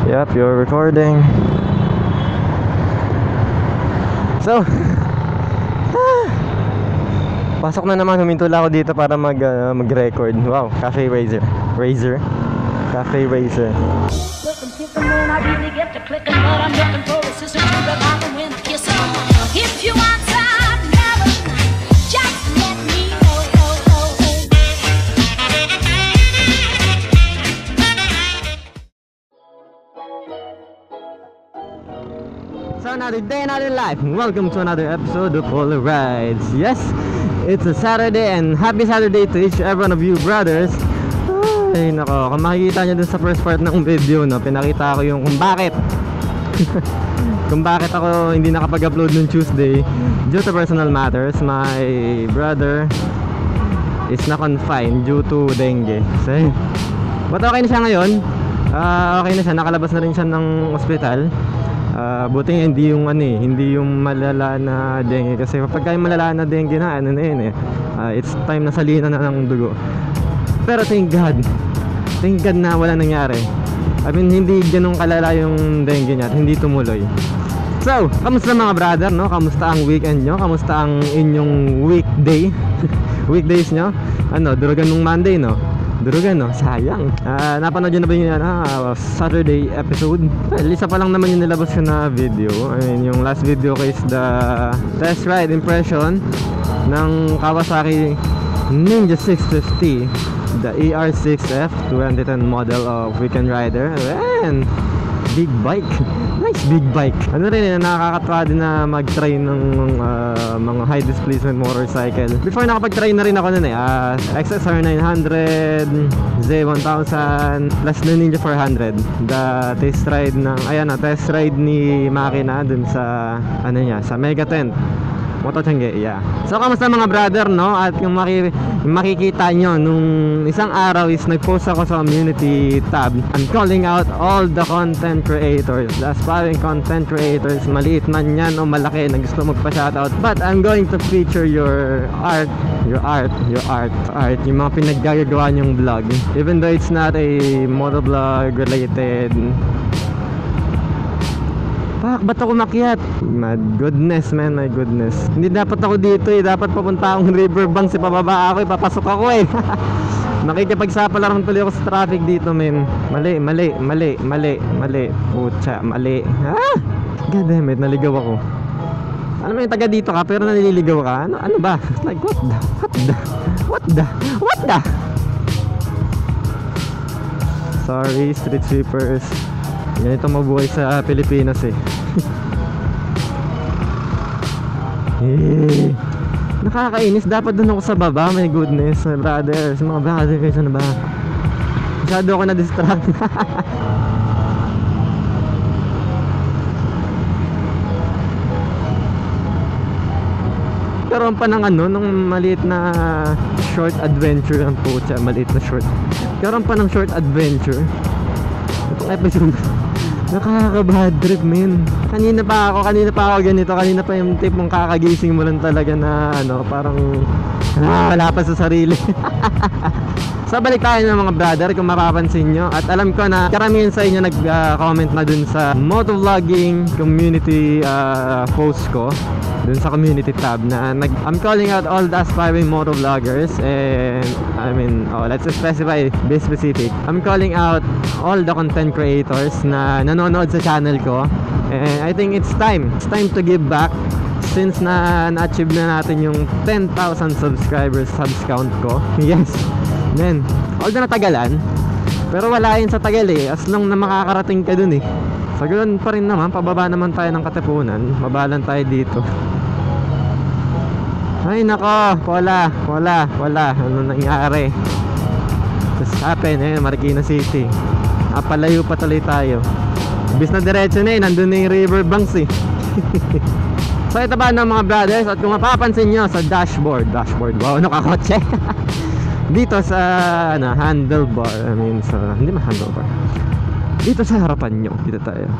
Yep, you're recording. So, pasok na naman, humintula ako dito para mag-record. Wow, Cafe Razer. Cafe Razer. If you want some melon, just let me know. So another day, another life. Welcome to another episode of Polar Rides. Yes, it's a Saturday and happy Saturday to each every one of you brothers. Ay nako, kung makikita nyo dun sa first part ng video, no, pinakita ko yung kung bakit kung bakit ako hindi nakapag-upload nung Tuesday due to personal matters. My brother is na confined due to dengue. So, but okay na siya ngayon. Okay na siya, nakalabas na rin siya ng ospital. Buti nga hindi yung malala na dengue, kasi kapag yung malala na dengue na ano na yun it's time na salina na ng dugo. Pero thank God na wala nangyari. I mean, hindi ganun kalala yung dengue niya at hindi tumuloy. So, kamusta mga brother, no? Kamusta ang weekend nyo? Kamusta ang inyong weekday? Weekdays nyo? Ano, durugan nung Monday, no? Durugan, no? Sayang. Napanood nyo na ba yung Saturday episode? Well, isa pa lang naman yung nilabas ko na video. I mean, yung last video ko is the test ride impression ng Kawasaki Ninja 650, the ER6F 2010 model of weekend rider. And big bike. Nice big bike. Ano rin, nakakatawa din na mag-try ng mga high displacement motorcycle. Before nakapag-try na rin ako nun XSR 900, Z1000 plus the Ninja 400. The test ride ng test ride ni Makina dun sa sa Mega Tent Motochangge, yeah. So kamusta mga brother, no? At yung makikita nyo nung isang araw is nag-post ako sa community tab. I'm calling out all the content creators, the aspiring content creators, maliit man yan o malaki na gusto magpa-shoutout. But I'm going to feature your art, yung mga pinaggagawa nyong vlog. Even though it's not a motovlog related. Ba't ako makiat? My goodness, man, my goodness. Hindi dapat ako dito Dapat papunta akong riverbank. Pababa ako papasok ako Nakikipagsapalaran tuloy ako sa traffic dito, men. Mali. Pucha, mali. God damn it, naligaw ako. Alam mo yung taga dito ka pero naliligaw ka? Ano ba? Like, what the? Sorry, street sweepers. Ganito mabuhay sa Pilipinas Nakakainis. Dapat doon ako sa baba. My goodness, my brothers, mga brothers, ano ba? Masyado ako na-distract. Karoon pa ng nung maliit na short adventure. Ang pucha, maliit na short. Karoon pa ng short adventure itong episode. Nakaka-bad trip, man. Kanina pa ako ganito. Kanina pa yung tip mong kakagising mo lang talaga na parang wala pa sa sarili. So balik tayo ng mga brother, kung mapapansin nyo. At alam ko na karamihan sa inyo nag-comment na dun sa motovlogging community post ko, dun sa community tab na I'm calling out all the aspiring motovloggers. And I mean, let's specify, be specific. I'm calling out all the content creators na nanonood sa channel ko. And I think it's time to give back, since na-achieve na natin yung 10,000 subscribers subs count ko. Yes, man, although natagalan, pero wala yun sa tagal as long na makakarating ka dun so ganoon pa rin naman, pababa naman tayo ng Katipunan, mabalan tayo dito. Ay nako, wala ano nangyari? Just happen Marikina City. Palayo pa tuloy tayo. Bis na diretso na nandun na yung riverbanks So ito ba mga brothers, at kung mapapansin nyo sa dashboard, wow, nakakotse. Dito sa handlebar, I mean hindi man handlebar, dito sa harapan nyo, dito tayo.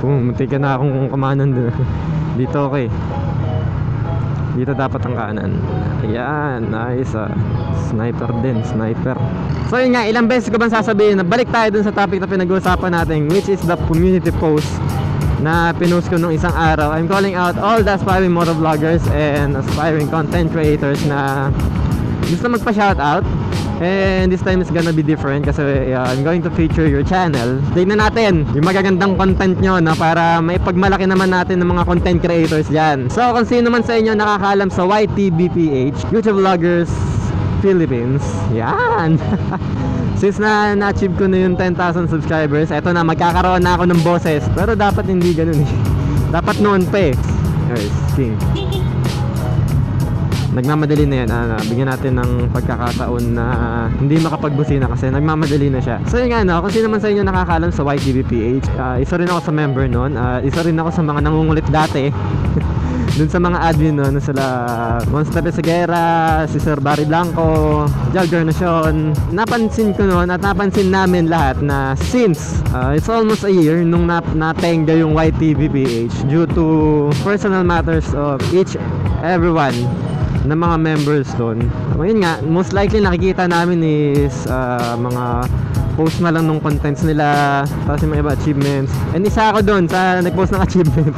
Munti ka na akong kamanan dito. Okay. Dito dapat ang kanan. Ayan, nice. Sniper din, sniper. So yun nga, ilang beses ko bang sasabihin na balik tayo dun sa topic na pinag-uusapan natin, which is the community post na pinost ko nung isang araw. I'm calling out all the aspiring motovloggers and aspiring content creators na gusto magpa-shoutout. And this time is gonna be different kasi I'm going to feature your channel. Tignan natin yung magagandang content nyo na para may pagmalaki naman natin ng mga content creators dyan. So kung sino man sa inyo nakakaalam sa YTBPH, YouTube Vloggers Philippines, yan. Since na-achieve ko na yung 10,000 subscribers, eto na, magkakaroon na ako ng boses. Pero dapat hindi ganun eh. Dapat noon pa eh. Guys, king. Nagmamadali na yan. Bigyan natin ng pagkakataon na hindi makapagbusina kasi nagmamadali na siya. So yun nga, no, kung sino man sa inyo nakakaalam sa YTVPH, isa rin ako sa member nun. Isa rin ako sa mga nangungulit dati. Dun sa mga admin no, sila Monster Pesagera, si Sir Barry Blanco, Jagger Nacion. Napansin ko noon at napansin namin lahat na since it's almost a year nung natenga yung YTVPH due to personal matters of everyone na mga members doon. Ngayon nga, most likely nakikita namin is mga post na lang nung contents nila, tapos yung mga iba achievements. And isa ako doon sa nag-post ng achievement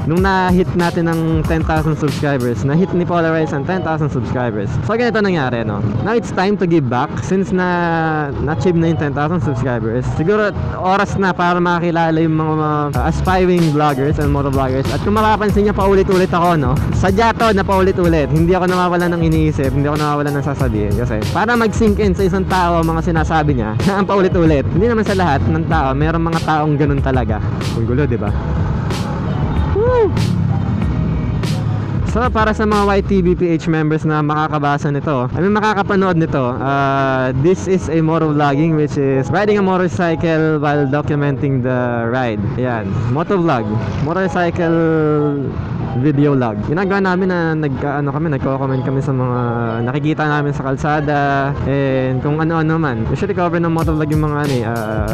nung na-hit natin ng 10,000 subscribers. Na-hit ni Polarize ang 10,000 subscribers. So ganito nangyari, no? Now it's time to give back. Since na-achieve na yung 10,000 subscribers, siguro oras na para makakilala yung mga aspiring vloggers and motovloggers. At kung mapapansin niyo, paulit-ulit ako, no? Sadya to na paulit-ulit. Hindi ako nawawala ng iniisip, hindi ako nawawala ng sasabihin. Kasi para mag-sink in sa isang tao ang mga sinasabi niya, ang paulit-ulit. Hindi naman sa lahat ng tao, mayroong mga taong ganun talaga. Ang gulo, di ba? Woo! So para sa mga YTBPH members na makakabasa nito, I mean makakapanood nito, this is a motovlogging which is riding a motorcycle while documenting the ride. Ayan, motovlog, motorcycle video log. Ginagawa namin na nagko-comment kami sa mga nakikita namin sa kalsada and kung ano-ano man. Usually cover ng motovlog yung mga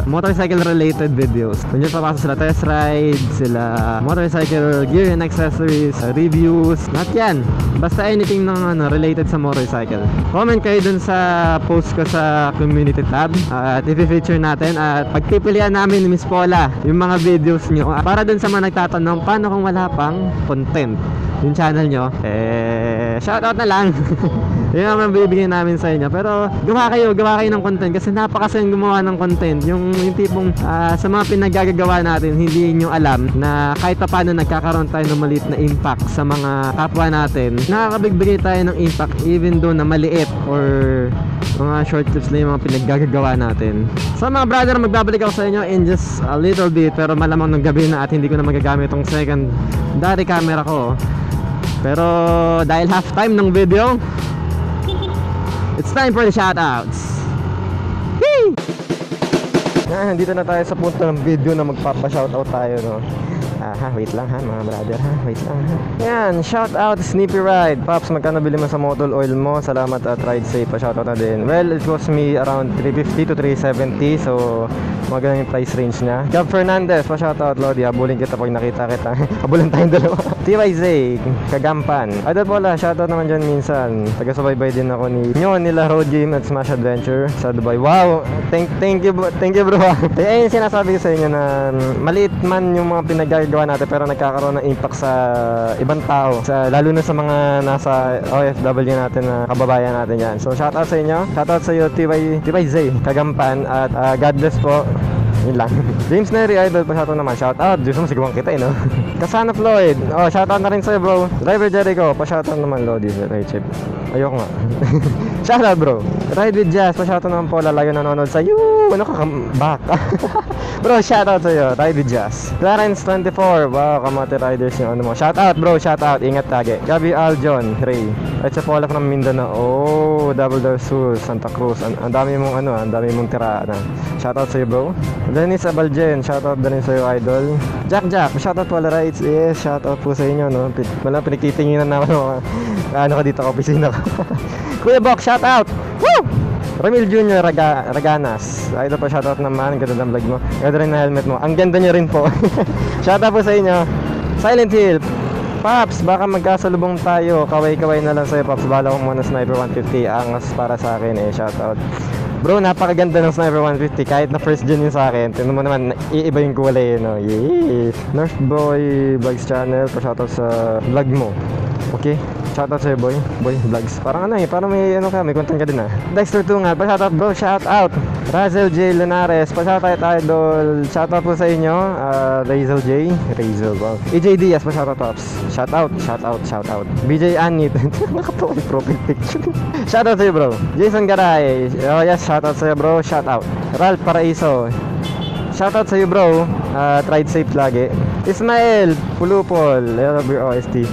motorcycle related videos. Kung yun papasok sila test ride, sila motorcycle gear and accessories, reviews, lahat yan. Basta anything ng related sa motorcycle. Comment kayo dun sa post ko sa community tab at i-feature natin at pagpipilian namin ni Miss Paula yung mga videos nyo para dun sa mga nagtatanong paano kung wala pang content yung channel nyo, shoutout na lang. Yun ang mabibigyan namin sa inyo. Pero gawa kayo ng content kasi napakasayang gumawa ng content. Yung tipong sa mga pinaggagawa natin, hindi nyo alam na kahit pa paano nagkakaroon tayo ng maliit na impact sa mga kapwa natin. Nakakabigbigay tayo ng impact even though na maliit or mga short clips na yung mga pinaggagawa natin. So mga brother, magbabalik ako sa inyo in just a little bit, pero malamang ng gabi na at hindi ko na magagamit itong secondary camera ko. Pero dahil half time ng video, it's time for the shoutouts. Yay! Nandito na tayo sa punto ng video na magpapa-shoutout tayo, no? Wait lang ha mga brother ha, wait lang ha. Yan, shout out Snippy Ride. Pops, magkano bili mo sa motor oil mo? Salamat at ride safe, pa shout out na din. Well, it cost me around 350 to 370, so maganda yung price range niya. Gab Fernandez, pa shout out Lodi, habulin kita pag nakita kita. Habulin tayong dalawa. TYZ, Kagampan. Idol Paula, shout out naman dyan minsan. Taga-subaybay din ako nila Road Game at Smash Adventure sa Dubai. Wow, thank you bro. Ayun sinasabi ko sa inyo na maliit man yung mga pinagagawa natin pero nagkakaroon ng impact sa ibang tao, lalo na sa mga nasa OFW natin na kababayan natin yan. So shoutout sa inyo, shoutout sa iyo TYZ, Kagampan at God bless po. Yun lang. James Neri Idol, pa shoutout naman. Shoutout, Diyos mo sigawang kita no? Kasana Floyd, shoutout na rin sa'yo bro. Driver Jericho, pa shoutout naman Lodi, right chip. Ayoko nga. Shoutout bro. Ride with Jazz, pa shoutout naman po, lalayo nanonood sa ano ka, back. Bro, shoutout sa'yo, Ride with Jazz. Clarence 24, wow, kamate riders yung ano mo. Shoutout bro, shoutout, ingat lagi. Gabi Aljon, Ray. At sa Polak ng Mindanao, Double Door Sul, Santa Cruz. Ang dami mong ang dami mong tiraan. Shoutout sa'yo bro. Dennis Abaljen, shoutout din sa'yo idol. Jack, shoutout Polarites. Yes, shoutout po sa inyo no. Wala pinagtitinginan naman ano ka dito, opisina ka. Kuya Bok, shoutout. Woo! Ramil Jr. Raganas. Idol pa shoutout naman, ganda ng vlog mo. Ganda rin na helmet mo. Ang ganda niya rin po. Shoutout po sa inyo. Silent Hill. Paps, baka magkasalubong tayo. Kaway-kaway na lang sa'yo, Paps. Bala ko muna Sniper 150. Angas para sa akin eh. Shoutout. Bro, napakaganda ng Sniper 150. Kahit na first gen yun sa akin. Tignan mo naman, iiba yung kulay, no? Yeah. Northboy Vlogs Channel. Pa-shoutout sa vlog mo. Okay? Shoutout sa'yo, boy. Boy Vlogs. Parang ano eh. Parang may ano ka. May content ka din ah. Dexter Tungal. Pa-shoutout, bro. Shoutout. Razel J. Lunares. Pa-shoutout, idol. Shoutout po sa inyo. Razel J. Razel, wow. EJ Diaz. Pa-shoutout, Pops. Shoutout. Shoutout. Shoutout. BJ Anit. Nakatawa yung profile picture. Shoutout sa'yo, bro. Jason Garay. Oh yes. Shoutout sa'yo, bro. Shoutout. Ralph Paraiso. Shoutout sa'yo, bro. Ride safe lagi. Ismael Pulupol. LWOST.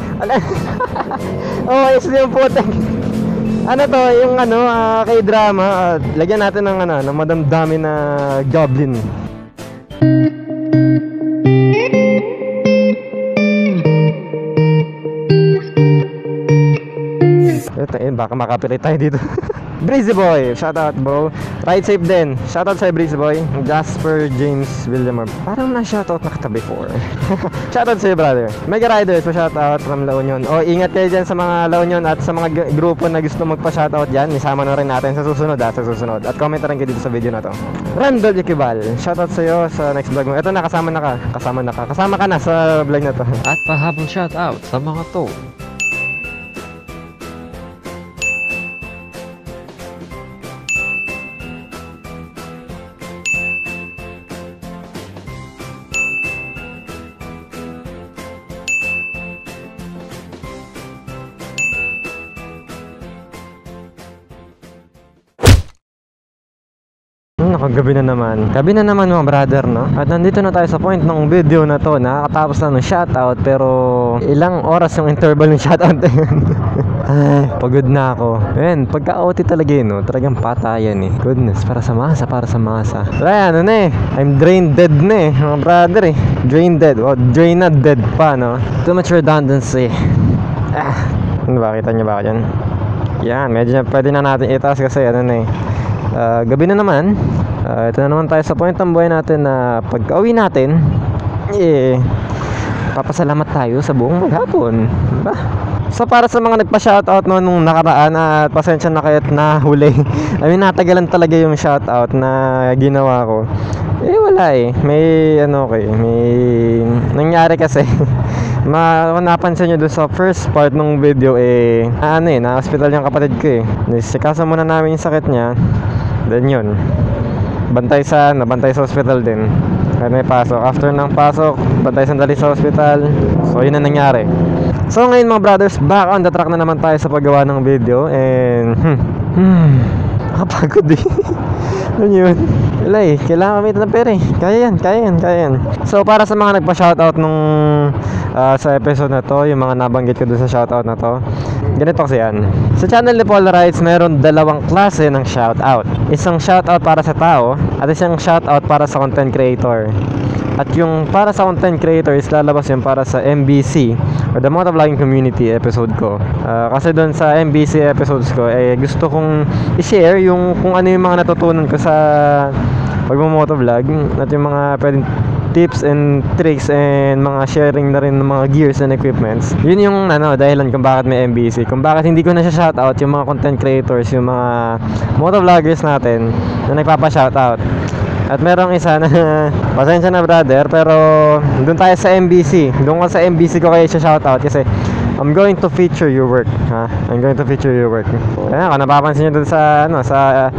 OST yung putek. Ano to, yung ano, kay drama. Lagyan natin ng ano, ng madamdami na goblin. Ito, baka makapirate tayo dito. Breezy Boy, shoutout bro. Ride safe din, shoutout sa'yo Breezy Boy. Jasper James Villamar. Parang na-shoutout na kita before. Shoutout sa'yo brother. Mega Riders, pa-shoutout from La Union. O ingat kayo dyan sa mga La Union at sa mga grupo na gusto magpa-shoutout dyan. Isama na rin natin sa susunod sa susunod. At comment na rin kayo dito sa video na to. Randall Yakibal, shoutout sa'yo sa next vlog mo. Ito na, kasama ka na sa vlog na to. At pahabol shoutout sa mga to. Gabi na naman. Gabi na naman mga brother, no? At nandito na tayo sa point ng video na to. Nakakatapos na ng shoutout pero ilang oras yung interval ng shoutout na yun. Ay, pagod na ako. Ayan, pagka-OT talaga yun, no? Talagang patayan eh. Goodness, para sa masa. Kaya ano na eh. I'm drained dead na eh, mga brother eh. Drained dead. O, drained not dead pa, no? Too much redundancy. Ano ba? Kita nyo ba ako dyan? Yan, medyo pwede na natin itaas kasi ano na eh. Gabi na naman. Ito na naman tayo sa point ng buhay natin na pagka-uwi natin, papasalamat tayo sa buong maghapon, diba? So para sa mga nagpa-shoutout nung nakaraan at pasensya na kayo't nahuli. I mean natagalan talaga yung shoutout na ginawa ko. Wala eh. May nangyari kasi. Napansin nyo doon sa first part ng video na-hospital yung kapatid ko eh. Nisikasa muna namin yung sakit niya. Then yun, bantay sa hospital din. Kaya may pasok. After ng pasok, bantay sandali sa hospital. So yun ang nangyari. So ngayon mga brothers, back on the track na naman tayo sa paggawa ng video. And nakapagod eh. Ano yun? Wala eh, kailangan kami ng pera eh. Kaya yan. So para sa mga nagpa-shoutout nung sa episode na to, yung mga nabanggit ko dun sa shoutout na to, ganito kasi yan. Sa channel ni Polarites, meron dalawang klase ng shoutout. Isang shoutout para sa tao at isang shoutout para sa content creator. At yung para sa content creator is lalabas yung para sa MBC or the Motovlogging Community episode ko. Kasi doon sa MBC episodes ko gusto kong i-share yung kung ano yung mga natutunan ko sa pagmo-motovlog at yung mga pwedeng tips and tricks and mga sharing na rin ng mga gears and equipments. Yun yung dahilan kung bakit may MBC, kung bakit hindi ko na siya shoutout yung mga content creators, yung mga motovloggers natin na nagpapa-shoutout. At merong isa na pasensya na brother, pero doon tayo sa MBC. Doon ka sa MBC ko kayo siya shoutout kasi I'm going to feature your work. I'm going to feature your work. Kaya kung napapansin nyo doon sa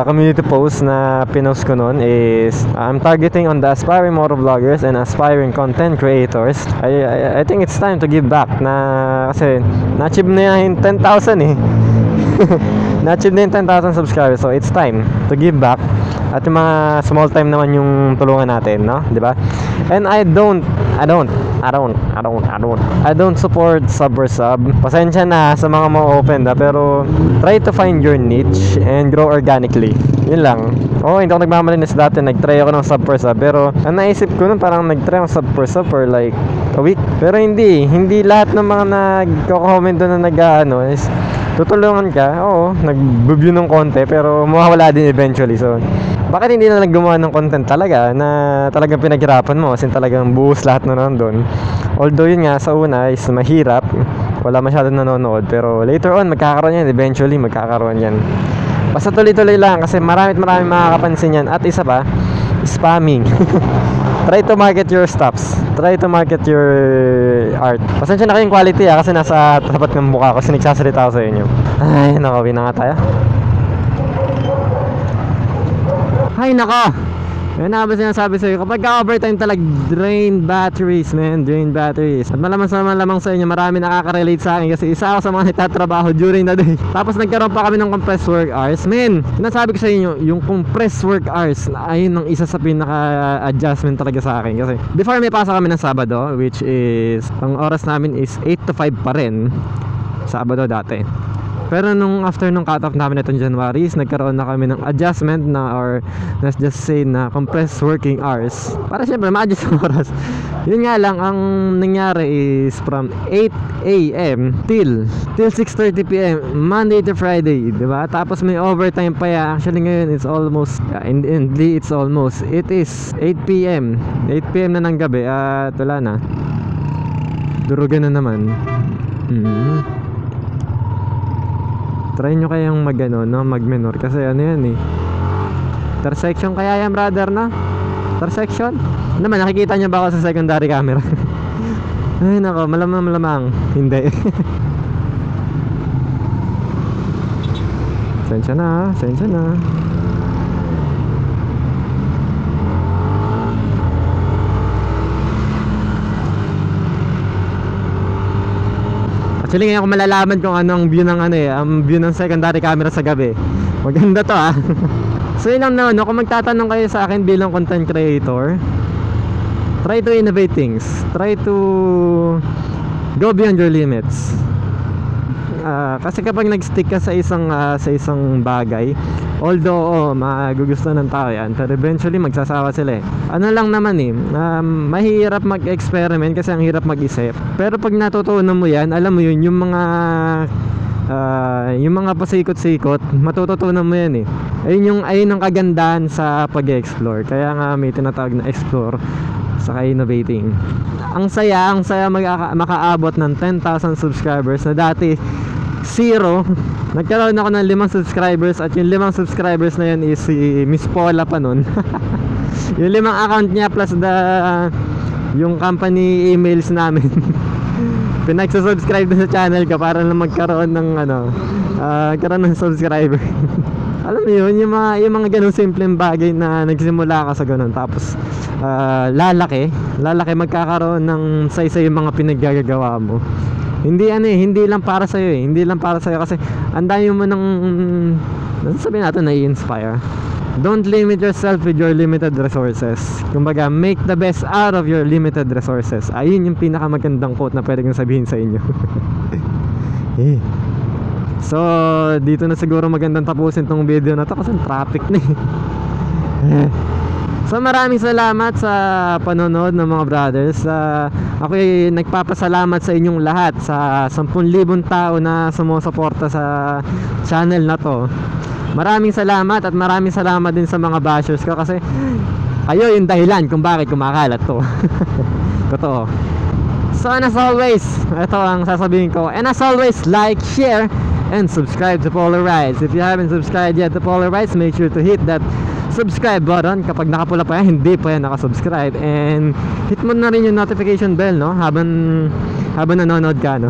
community post na pinost ko noon is I'm targeting on the aspiring motovloggers and aspiring content creators. I think it's time to give back kasi na-achieve na yung 10,000 eh. Na-achieve na yung 10,000 subscribers, so it's time to give back. At yung mga small time naman yung tulungan natin, no? 'Di ba? And I don't support sub for sub. Pasensya na sa mga open pero try to find your niche and grow organically. Yun lang. Hindi ako nagmamalinis dati. Nag-try ako ng sub for sub, pero ang naisip ko nun parang nag-try ako sub for sub for like a week. Pero hindi lahat ng mga nagko-comment doon na is tutulungan ka. Nag-view ng konti pero mawawala din eventually. So bakit hindi na lang gumawa ng content talaga na talagang pinaghirapan mo, kasi talagang buhos lahat na nandun. Although yun nga, sa una is mahirap, wala masyadong nanonood, pero later on magkakaroon yan, eventually magkakaroon yan. Basta tuloy-tuloy lang kasi marami makakapansin yan. At isa pa, spamming. Try to market your stuffs, try to market your art. Pasensya na kayong quality kasi nasa tapat ng mukha ko kasi nagsasalita ako sa inyo. Ay nakawin na nga tayo. Ay nako, yun na ba sinasabi sa'yo, kapag overtime talag drain batteries, man, drain batteries. At malamang sa inyo, marami nakaka-relate sa akin kasi isa ako sa mga nagtatrabaho during the day. Tapos nagkaroon pa kami ng compressed work hours. Man, sinasabi ko sa inyo, yung compressed work hours ayun ang isa sa pinaka-adjustment talaga sa akin. Kasi before may pasok kami ng Sabado, which is ang oras namin is 8 to 5 pa rin Sabado dati. Pero nung after nung cut-off namin itong January, nagkaroon na kami ng adjustment na, or let's just say na compressed working hours. Para syempre ma-adjust ang oras. Yun nga lang, ang nangyari is from 8 AM till 6:30 PM Monday to Friday, diba? Tapos may overtime pa ya. Actually ngayon it's almost it is 8 PM 8 PM na ng gabi at wala na, durugan na naman. Try nyo kayang mag-minor kasi ano yan eh, intersection kaya yan brother, na intersection naman. Nakikita nyo ba ako sa secondary camera? Ay nako, malamang hindi. Sensya na. Actually ngayon ko malalaman kung anong view ng ang view ng secondary camera sa gabi. Maganda to ah. So yun lang naman, no? Kung magtatanong kayo sa akin bilang content creator, try to innovate things. Try to go beyond your limits. Kasi kapag nag-stick ka sa isang bagay, although magugustuhan ng tao yan, pero eventually magsasawa sila eh. Ano lang naman eh, mahirap mag-experiment kasi ang hirap mag-isip. Pero pag natutunan mo yan, alam mo yun, yung mga pasikot-sikot, matututunan mo yan eh. Ayun ang kagandahan sa pag-explore. Kaya nga may tinatawag na explore saka innovating. Ang saya makaabot ng 10,000 subscribers na dati 0. Nagkaroon ako ng 5 subscribers at yung 5 subscribers na yun is si Miss Paula pa nun. Yung 5 account niya plus yung company emails namin. Pinagsusubscribe na sa channel ka para lang magkaroon ng karoon ng subscriber. Alam mo yun, yung mga ganun simpleng bagay na nagsimula ka sa ganun, tapos lalaki magkakaroon ng say-say yung mga pinaggagawa mo. Hindi lang para sa iyo hindi lang para sa iyo kasi ang dami mo sabihin natin na-inspire. Don't limit yourself with your limited resources. Kumbaga, make the best out of your limited resources. Ayun yung pinakamagandang quote na pwede kong sabihin sa inyo. So, dito na siguro magandang tapusin tong video na to kasi traffic na eh. So maraming salamat sa panonood ng mga brothers. Ako ay nagpapasalamat sa inyong lahat, sa 10,000 tao na sumusuporta sa channel na to. Maraming salamat at maraming salamat din sa mga bashers ko kasi kayo yung dahilan kung bakit kumakalat to. Totoo. So and as always, ito ang sasabihin ko. And as always, like, share, and subscribe to Polarize. If you haven't subscribed yet to Polarize, make sure to hit that subscribe button. Kapag nakapula pa yan, hindi pa yan nakasubscribe. And hit mo na rin yung notification bell, no? Habang nanonood ka, no?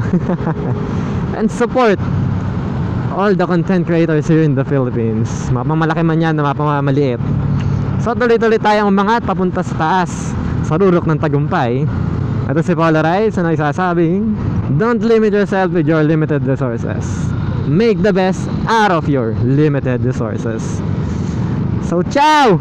And support all the content creators here in the Philippines. Mapamalaki man yan na mapamaliit. So tuloy-tuloy tayong umangat papunta sa taas, sa rurok ng tagumpay. Ito si Polarize na nagsasabing, don't limit yourself with your limited resources. Make the best out of your limited resources. So ciao!